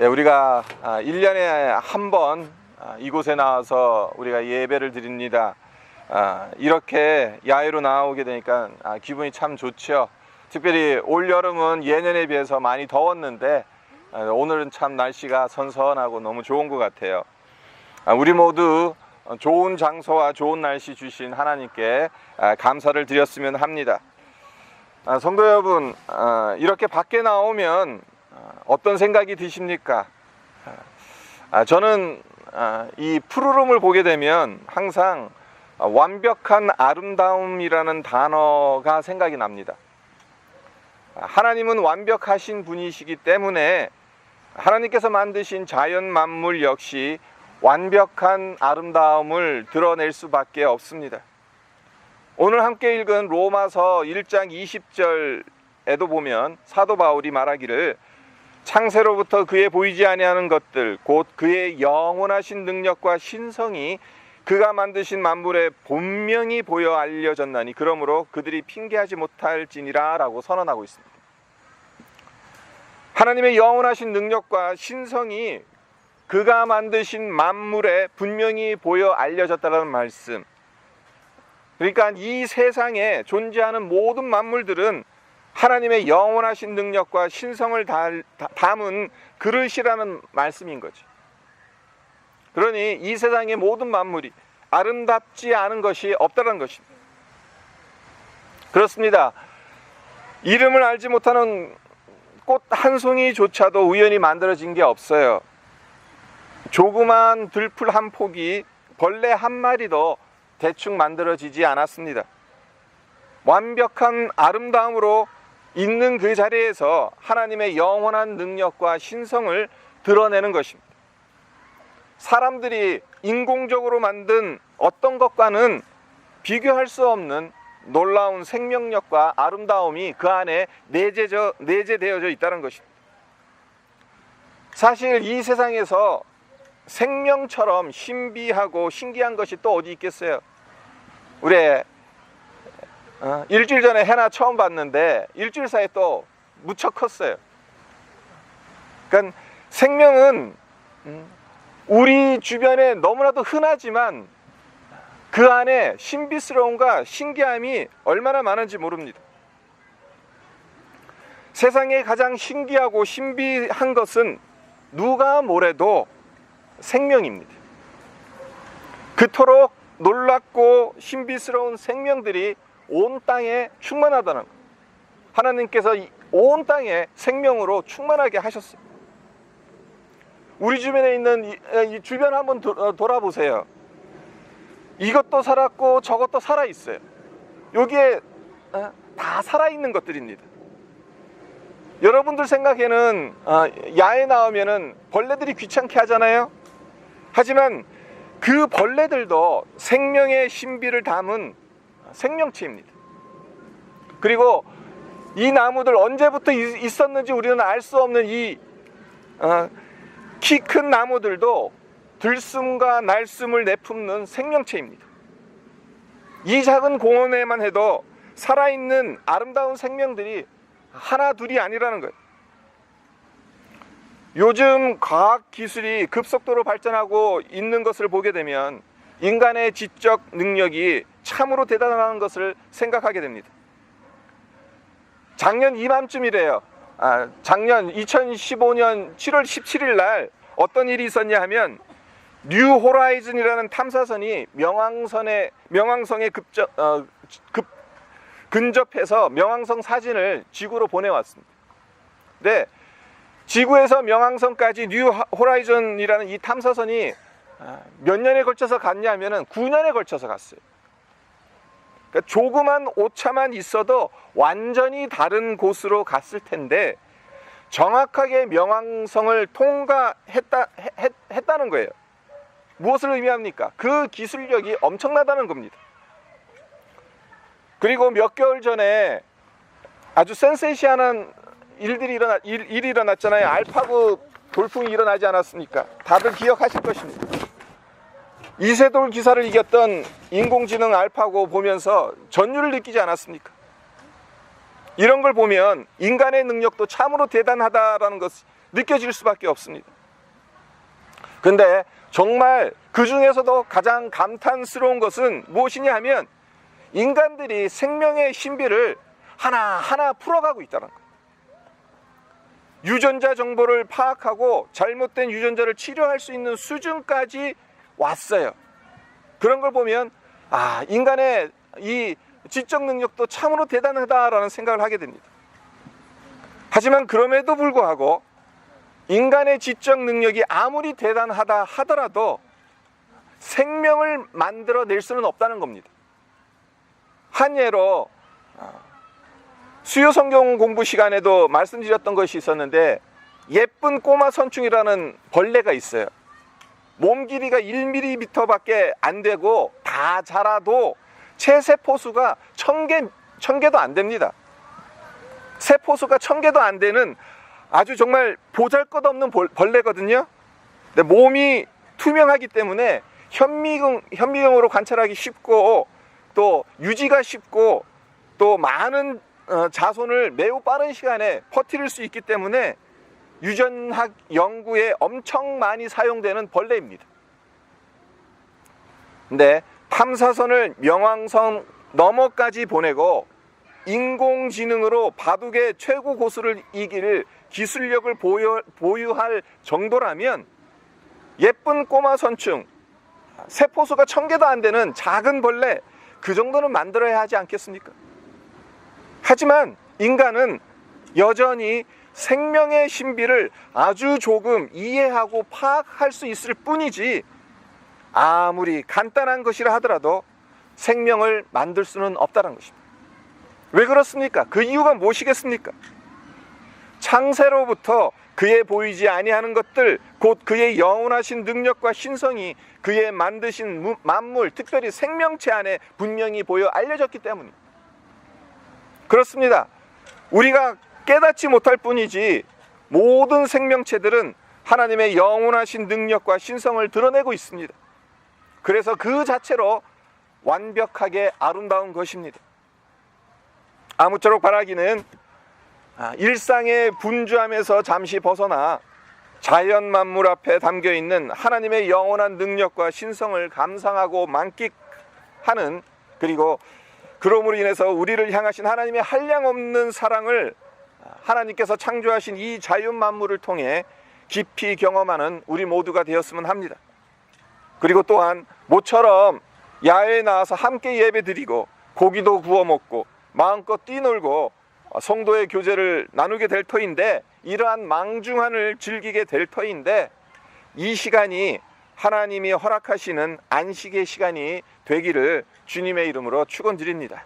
우리가 1년에 한 번 이곳에 나와서 우리가 예배를 드립니다. 이렇게 야외로 나오게 되니까 기분이 참 좋죠. 특별히 올여름은 예년에 비해서 많이 더웠는데 오늘은 참 날씨가 선선하고 너무 좋은 것 같아요. 우리 모두 좋은 장소와 좋은 날씨 주신 하나님께 감사를 드렸으면 합니다. 성도 여러분, 이렇게 밖에 나오면 어떤 생각이 드십니까? 저는 이 푸르름을 보게 되면 항상 완벽한 아름다움이라는 단어가 생각이 납니다. 하나님은 완벽하신 분이시기 때문에 하나님께서 만드신 자연 만물 역시 완벽한 아름다움을 드러낼 수밖에 없습니다. 오늘 함께 읽은 로마서 1장 20절에도 보면 사도 바울이 말하기를 창세로부터 그의 보이지 아니하는 것들 곧 그의 영원하신 능력과 신성이 그가 만드신 만물에 분명히 보여 알려졌나니 그러므로 그들이 핑계하지 못할지니라 라고 선언하고 있습니다. 하나님의 영원하신 능력과 신성이 그가 만드신 만물에 분명히 보여 알려졌다는 말씀. 그러니까 이 세상에 존재하는 모든 만물들은 하나님의 영원하신 능력과 신성을 담은 그릇이라는 말씀인 거죠. 그러니 이 세상의 모든 만물이 아름답지 않은 것이 없다는 것입니다. 그렇습니다. 이름을 알지 못하는 꽃 한 송이조차도 우연히 만들어진 게 없어요. 조그만 들풀 한 폭이 벌레 한 마리도 대충 만들어지지 않았습니다. 완벽한 아름다움으로 있는 그 자리에서 하나님의 영원한 능력과 신성을 드러내는 것입니다. 사람들이 인공적으로 만든 어떤 것과는 비교할 수 없는 놀라운 생명력과 아름다움이 그 안에 내재되어져 있다는 것입니다. 사실 이 세상에서 생명처럼 신비하고 신기한 것이 또 어디 있겠어요? 우리 일주일 전에 해나 처음 봤는데 일주일 사이에 또 무척 컸어요. 그러니까 생명은 우리 주변에 너무나도 흔하지만 그 안에 신비스러움과 신기함이 얼마나 많은지 모릅니다. 세상에 가장 신기하고 신비한 것은 누가 뭐래도 생명입니다. 그토록 놀랍고 신비스러운 생명들이 온 땅에 충만하다는 것. 하나님께서 온 땅에 생명으로 충만하게 하셨어요. 우리 주변에 있는 이 주변 한번 돌아보세요. 이것도 살았고 저것도 살아있어요. 여기에 다 살아있는 것들입니다. 여러분들 생각에는 야외 나오면은 벌레들이 귀찮게 하잖아요. 하지만 그 벌레들도 생명의 신비를 담은 생명체입니다. 그리고 이 나무들 언제부터 있었는지 우리는 알 수 없는 이 키 큰 나무들도 들숨과 날숨을 내뿜는 생명체입니다. 이 작은 공원에만 해도 살아있는 아름다운 생명들이 하나 둘이 아니라는 거예요. 요즘 과학기술이 급속도로 발전하고 있는 것을 보게 되면 인간의 지적 능력이 참으로 대단한 것을 생각하게 됩니다. 작년 이맘쯤이래요. 작년 2015년 7월 17일 날 어떤 일이 있었냐 하면 뉴 호라이즌이라는 탐사선이 명왕성에 근접해서 명왕성 사진을 지구로 보내왔습니다. 근데 지구에서 명왕성까지 뉴 호라이즌이라는 이 탐사선이 몇 년에 걸쳐서 갔냐 하면은 9년에 걸쳐서 갔어요. 그러니까 조그만 오차만 있어도 완전히 다른 곳으로 갔을 텐데 정확하게 명왕성을 통과했다는 거예요. 무엇을 의미합니까? 그 기술력이 엄청나다는 겁니다. 그리고 몇 개월 전에 아주 센세이션한 일이 일어났잖아요. 알파고 돌풍이 일어나지 않았습니까? 다들 기억하실 것입니다. 이세돌 기사를 이겼던 인공지능 알파고 보면서 전율을 느끼지 않았습니까? 이런 걸 보면 인간의 능력도 참으로 대단하다라는 것 느껴질 수밖에 없습니다. 근데 정말 그 중에서도 가장 감탄스러운 것은 무엇이냐 하면 인간들이 생명의 신비를 하나하나 풀어가고 있다는 거예요. 유전자 정보를 파악하고 잘못된 유전자를 치료할 수 있는 수준까지 왔어요. 그런 걸 보면 인간의 이 지적 능력도 참으로 대단하다라는 생각을 하게 됩니다. 하지만 그럼에도 불구하고 인간의 지적 능력이 아무리 대단하다 하더라도 생명을 만들어낼 수는 없다는 겁니다. 한 예로 수요 성경 공부 시간에도 말씀드렸던 것이 있었는데, 예쁜 꼬마 선충이라는 벌레가 있어요. 몸 길이가 1mm밖에 안 되고 다 자라도 체세포수가 1000개도 안 됩니다. 세포수가 1000개도 안 되는 아주 정말 보잘것없는 벌레거든요. 근데 몸이 투명하기 때문에 현미경으로 관찰하기 쉽고 또 유지가 쉽고 또 많은 자손을 매우 빠른 시간에 퍼뜨릴 수 있기 때문에 유전학 연구에 엄청 많이 사용되는 벌레입니다. 근데 탐사선을 명왕성 너머까지 보내고 인공지능으로 바둑의 최고 고수를 이길 기술력을 보유할 정도라면 예쁜 꼬마 선충, 세포수가 1000개도 안 되는 작은 벌레, 그 정도는 만들어야 하지 않겠습니까? 하지만 인간은 여전히 생명의 신비를 아주 조금 이해하고 파악할 수 있을 뿐이지, 아무리 간단한 것이라 하더라도 생명을 만들 수는 없다는 것입니다. 왜 그렇습니까? 그 이유가 무엇이겠습니까? 창세로부터 그의 보이지 아니하는 것들, 곧 그의 영원하신 능력과 신성이 그의 만드신 만물, 특별히 생명체 안에 분명히 보여 알려졌기 때문입니다. 그렇습니다. 우리가 깨닫지 못할 뿐이지 모든 생명체들은 하나님의 영원하신 능력과 신성을 드러내고 있습니다. 그래서 그 자체로 완벽하게 아름다운 것입니다. 아무쪼록 바라기는 일상의 분주함에서 잠시 벗어나 자연 만물 앞에 담겨있는 하나님의 영원한 능력과 신성을 감상하고 만끽하는, 그리고 그러므로 인해서 우리를 향하신 하나님의 한량없는 사랑을 하나님께서 창조하신 이 자연 만물을 통해 깊이 경험하는 우리 모두가 되었으면 합니다. 그리고 또한 모처럼 야외에 나와서 함께 예배드리고 고기도 구워 먹고 마음껏 뛰놀고 성도의 교제를 나누게 될 터인데, 이러한 망중한을 즐기게 될 터인데, 이 시간이 하나님이 허락하시는 안식의 시간이 되기를 주님의 이름으로 축원드립니다.